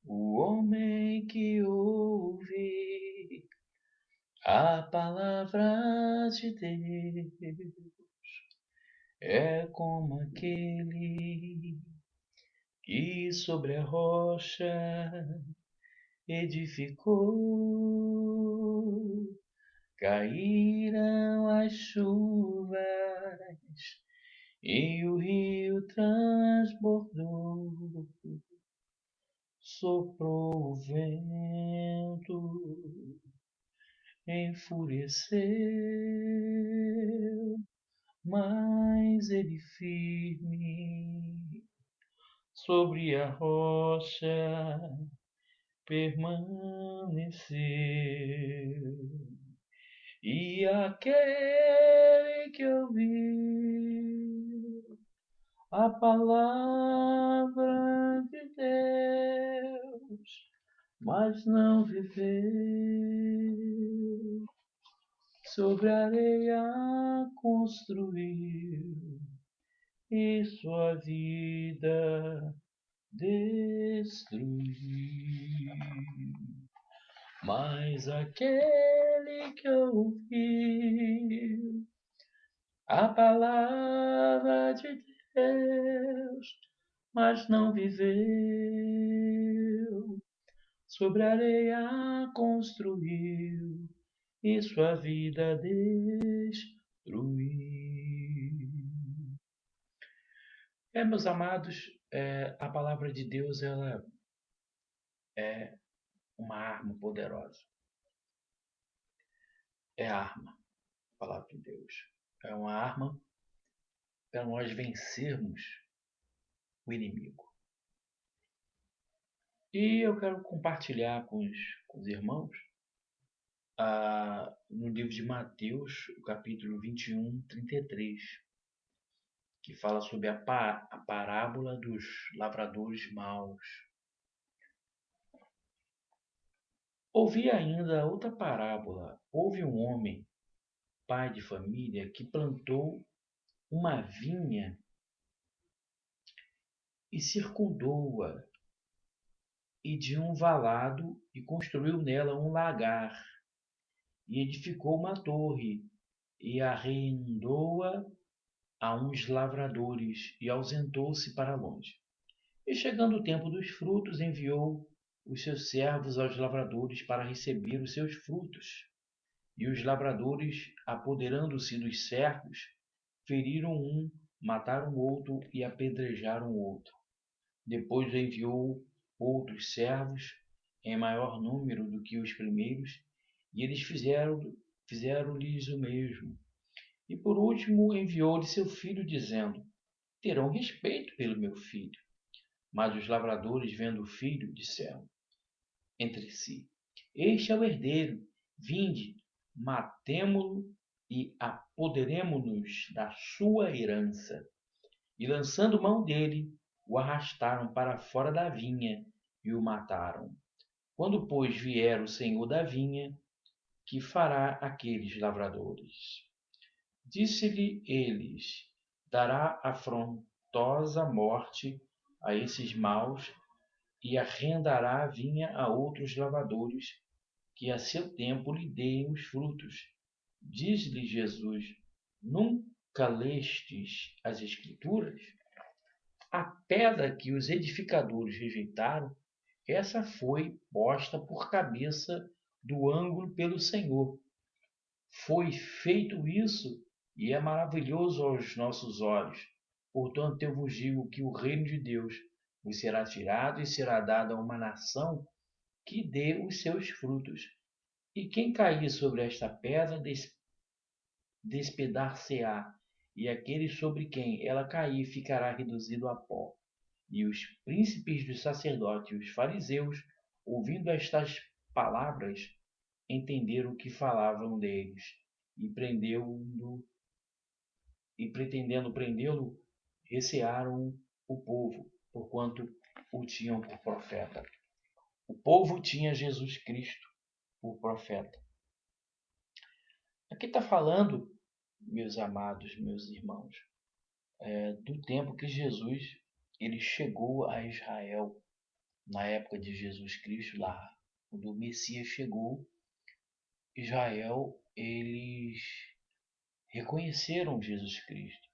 O homem que ouve a palavra de Deus é como aquele que sobre a rocha edificou. Caíram as chuvas e o rio transbordou. Soprou o vento, enfureceu, mas ele firme sobre a rocha permaneceu. E aquele que ouviu a palavra de Deus, mas não viveu, sobre a areia construiu e sua vida destruiu. Mas aquele que ouviu a palavra de Deus, mas não viveu, sobre a areia construiu e sua vida destruiu. Meus amados, a palavra de Deus ela é uma arma poderosa. É a arma, a palavra de Deus. É uma arma para nós vencermos o inimigo. E eu quero compartilhar com os irmãos no livro de Mateus, o capítulo 21, 33, que fala sobre a parábola dos lavradores maus. Ouvi ainda outra parábola. Houve um homem, pai de família, que plantou uma vinha e circundou-a e de um valado e construiu nela um lagar e edificou uma torre e arrendou-a a uns lavradores e ausentou-se para longe. E chegando o tempo dos frutos, enviou os seus servos aos lavradores para receber os seus frutos. E os lavradores, apoderando-se dos servos, feriram um, mataram outro e apedrejaram outro. Depois enviou outros servos, em maior número do que os primeiros, e eles fizeram-lhes o mesmo. E por último enviou-lhe seu filho, dizendo: terão respeito pelo meu filho. Mas os lavradores, vendo o filho, disseram entre si: este é o herdeiro, vinde, matemo-lo e apoderemo-nos da sua herança. E lançando mão dele, o arrastaram para fora da vinha e o mataram. Quando, pois, vier o senhor da vinha, que fará aqueles lavradores? Disse-lhe eles: dará afrontosa morte a esses maus e arrendará a vinha a outros lavradores, que a seu tempo lhe deem os frutos. Diz-lhe Jesus: nunca lestes as Escrituras? A pedra que os edificadores rejeitaram, essa foi posta por cabeça do ângulo pelo Senhor. Foi feito isso e é maravilhoso aos nossos olhos. Portanto, eu vos digo que o reino de Deus vos será tirado e será dado a uma nação que dê os seus frutos. E quem cair sobre esta pedra despedaçar-se-á, e aquele sobre quem ela cair ficará reduzido a pó. E os príncipes dos sacerdotes e os fariseus, ouvindo estas palavras, entenderam o que falavam deles, e pretendendo prendê-lo, recearam o povo, porquanto o tinham por profeta. O povo tinha Jesus Cristo por profeta. Aqui está falando, meus amados, meus irmãos, do tempo que Jesus ele chegou a Israel. na época de Jesus Cristo, lá, quando o Messias chegou, Israel, eles reconheceram Jesus Cristo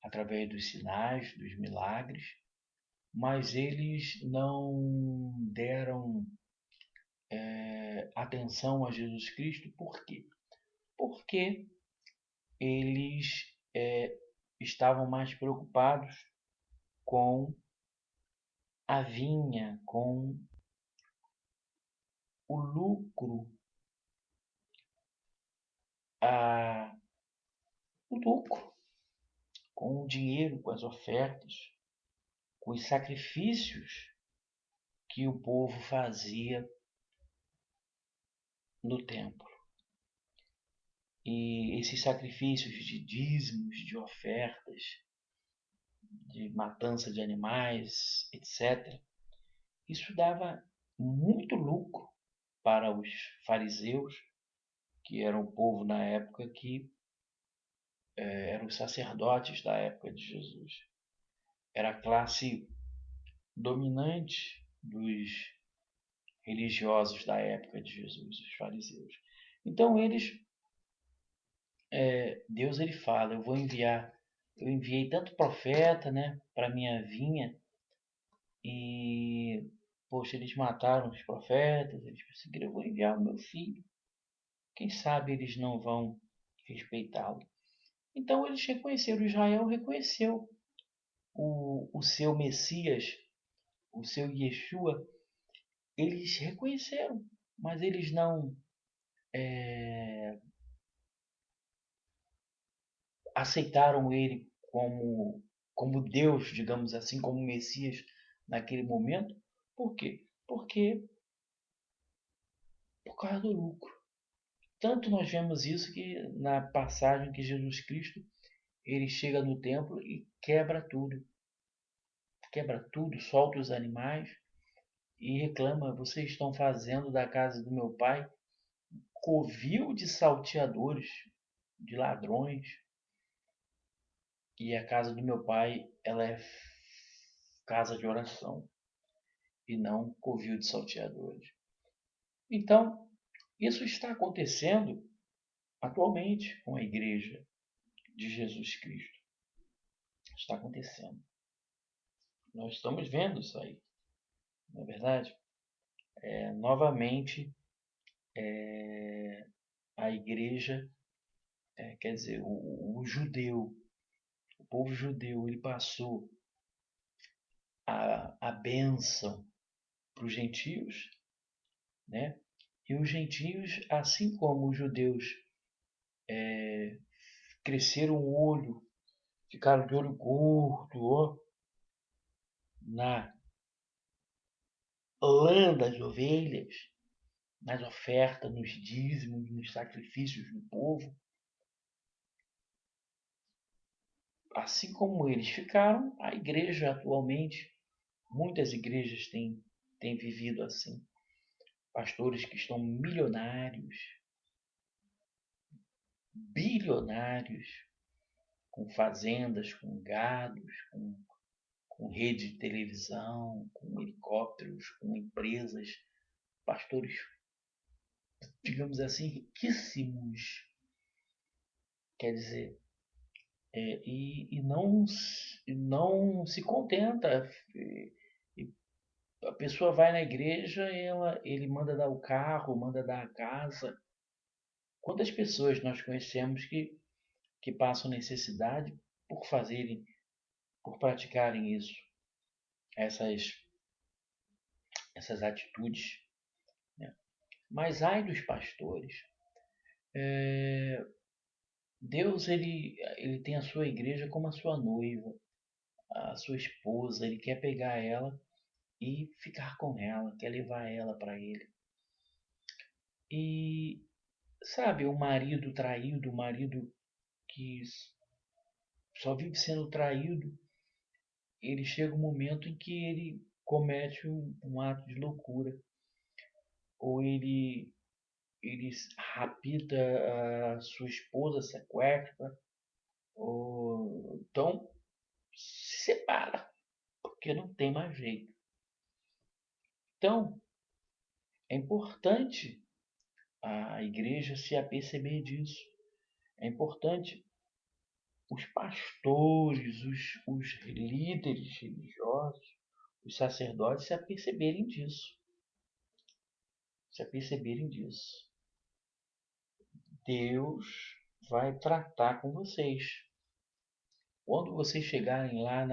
através dos sinais, dos milagres, mas eles não deram atenção a Jesus Cristo. Por quê? Porque eles estavam mais preocupados com a vinha, com o lucro, a, o lucro, com o dinheiro, com as ofertas, com os sacrifícios que o povo fazia no templo. E esses sacrifícios de dízimos, de ofertas, de matança de animais, etc., isso dava muito lucro para os fariseus, que eram o povo na época que eram os sacerdotes da época de Jesus. Era a classe dominante dos religiosos da época de Jesus, os fariseus. Então Deus ele fala, eu enviei tanto profeta, né, para minha vinha e poxa, eles mataram os profetas, eles perseguiram, eu vou enviar o meu filho. Quem sabe eles não vão respeitá-lo. Então eles reconheceram, Israel reconheceu o seu Messias, o seu Yeshua, eles reconheceram, mas eles não aceitaram ele como Deus, digamos assim, como Messias naquele momento. Por quê? Porque por causa do lucro. Tanto nós vemos isso que na passagem que Jesus Cristo ele chega no templo e quebra tudo, solta os animais e reclama: vocês estão fazendo da casa do meu pai covil de salteadores, de ladrões, e a casa do meu pai ela é casa de oração e não covil de salteadores. Então, isso está acontecendo atualmente com a igreja de Jesus Cristo. Está acontecendo. Nós estamos vendo isso aí, não é verdade? Novamente, a igreja, quer dizer, o judeu, o povo judeu, ele passou a bênção para os gentios, né? E os gentios, assim como os judeus cresceram o olho, ficaram de olho gordo, ó, na lã das ovelhas, nas ofertas, nos dízimos, nos sacrifícios do povo, assim como eles ficaram, a igreja atualmente, muitas igrejas têm vivido assim. Pastores que estão milionários, bilionários, com fazendas, com gados, com rede de televisão, com helicópteros, com empresas, pastores, digamos assim, riquíssimos. Quer dizer, não se contenta. E a pessoa vai na igreja, ele manda dar o carro, manda dar a casa. Quantas pessoas nós conhecemos que passam necessidade por fazerem, por praticarem isso, essas, essas atitudes, né? Mas ai dos pastores. Deus ele tem a sua igreja como a sua noiva, a sua esposa. Ele quer pegar ela e ficar com ela, quer levar ela para ele. E sabe, o marido traído, o marido que só vive sendo traído, ele chega um momento em que ele comete um ato de loucura, ou ele rapta a sua esposa, sequestra, ou então se separa, porque não tem mais jeito. Então, é importante a igreja se aperceber disso. É importante os pastores, os líderes religiosos, os sacerdotes se aperceberem disso. Se aperceberem disso. Deus vai tratar com vocês. Quando vocês chegarem lá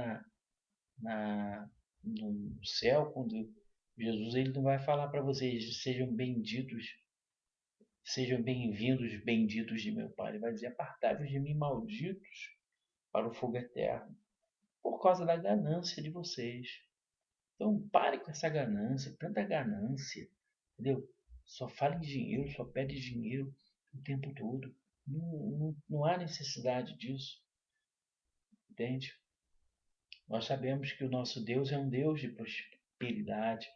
no céu, quando Jesus ele não vai falar para vocês, sejam benditos, sejam bem-vindos, benditos de meu Pai. Ele vai dizer, apartai-vos de mim, malditos, para o fogo eterno, por causa da ganância de vocês. Então pare com essa ganância, tanta ganância, entendeu? Só fala em dinheiro, só pede dinheiro o tempo todo. Não há necessidade disso, entende? Nós sabemos que o nosso Deus é um Deus de prosperidade.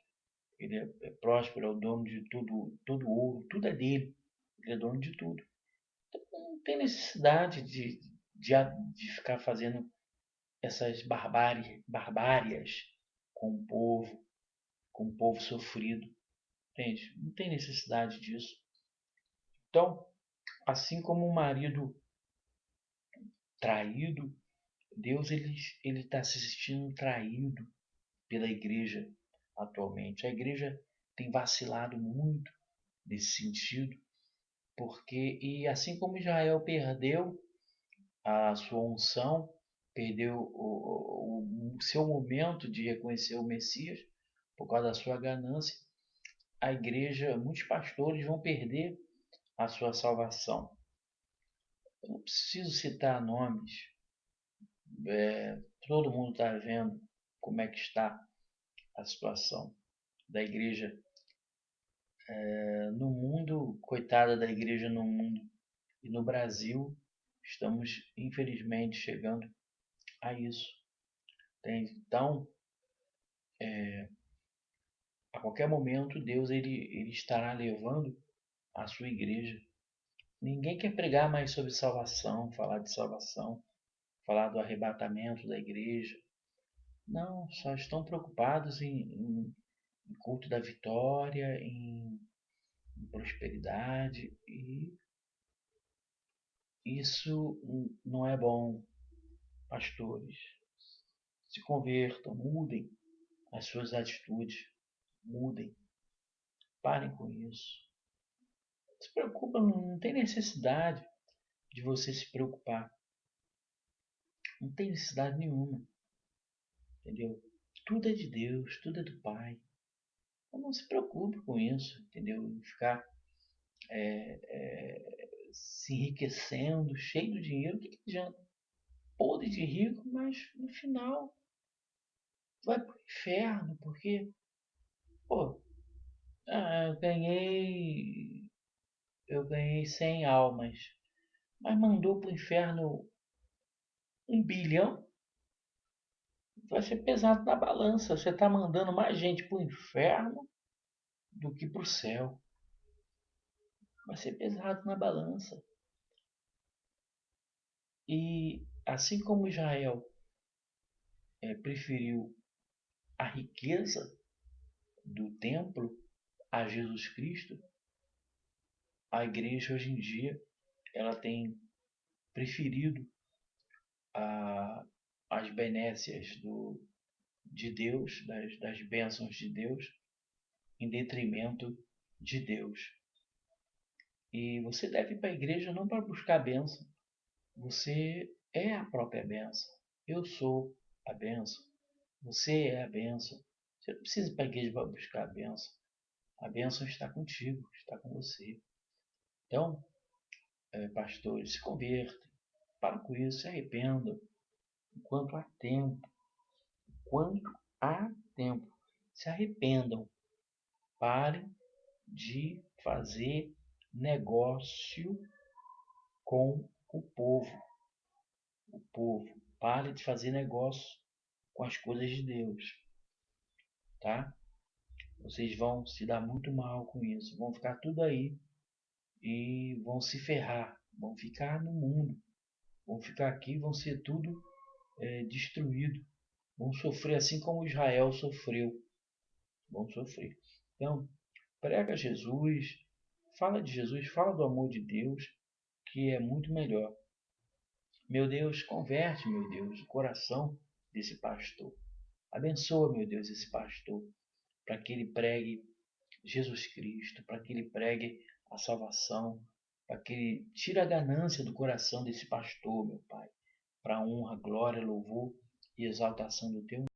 Ele é próspero, é o dono de todo ouro, tudo é dele. Ele é dono de tudo. Então não tem necessidade de ficar fazendo essas barbárias com com o povo sofrido. Entende? Não tem necessidade disso. Então, assim como o marido traído, Deus ele está se sentindo traído pela igreja atualmente. A igreja tem vacilado muito nesse sentido, porque e assim como Israel perdeu a sua unção, perdeu o seu momento de reconhecer o Messias por causa da sua ganância, a igreja, muitos pastores vão perder a sua salvação. Eu não preciso citar nomes, todo mundo está vendo como é que está a situação da igreja no mundo, coitada da igreja no mundo e no Brasil, estamos infelizmente chegando a isso. Entende? Então, a qualquer momento, Deus ele estará levando a sua igreja. Ninguém quer pregar mais sobre salvação, falar de salvação, falar do arrebatamento da igreja. Não, só estão preocupados em culto da vitória, em prosperidade, e isso não é bom. Pastores, se convertam, mudem as suas atitudes, mudem, parem com isso. Se preocupa, não tem necessidade de você se preocupar. Não tem necessidade nenhuma, entendeu? Tudo é de Deus, tudo é do Pai. Então não se preocupe com isso, entendeu? Ficar se enriquecendo, cheio de dinheiro, o que adianta? Podre de rico, mas no final vai pro inferno, porque, pô, eu ganhei 100 almas, mas mandou pro inferno 1 bilhão, vai ser pesado na balança. Você está mandando mais gente pro inferno do que pro céu. Vai ser pesado na balança. E assim como Israel preferiu a riqueza do templo a Jesus Cristo, a igreja hoje em dia ela tem preferido a, as benécias de Deus, das bênçãos de Deus, em detrimento de Deus. E você deve ir para a igreja não para buscar a bênção, você é a própria bênção. Eu sou a bênção, você é a bênção. Você não precisa ir para a igreja para buscar a bênção. A bênção está contigo, está com você. Então, pastores, se convertam, para com isso, se arrependam, enquanto há tempo. Enquanto há tempo, se arrependam, parem de fazer negócio com o povo. O povo, pare de fazer negócio com as coisas de Deus, tá? Vocês vão se dar muito mal com isso, vão ficar tudo aí e vão se ferrar, vão ficar no mundo, vão ficar aqui, vão ser tudo destruído, vão sofrer assim como Israel sofreu, vão sofrer. Então, prega Jesus, fala do amor de Deus, que é muito melhor. Meu Deus, converte, meu Deus, o coração desse pastor. Abençoa, meu Deus, esse pastor, para que ele pregue Jesus Cristo, para que ele pregue a salvação, para que ele tire a ganância do coração desse pastor, meu Pai, para a honra, glória, louvor e exaltação do teu nome.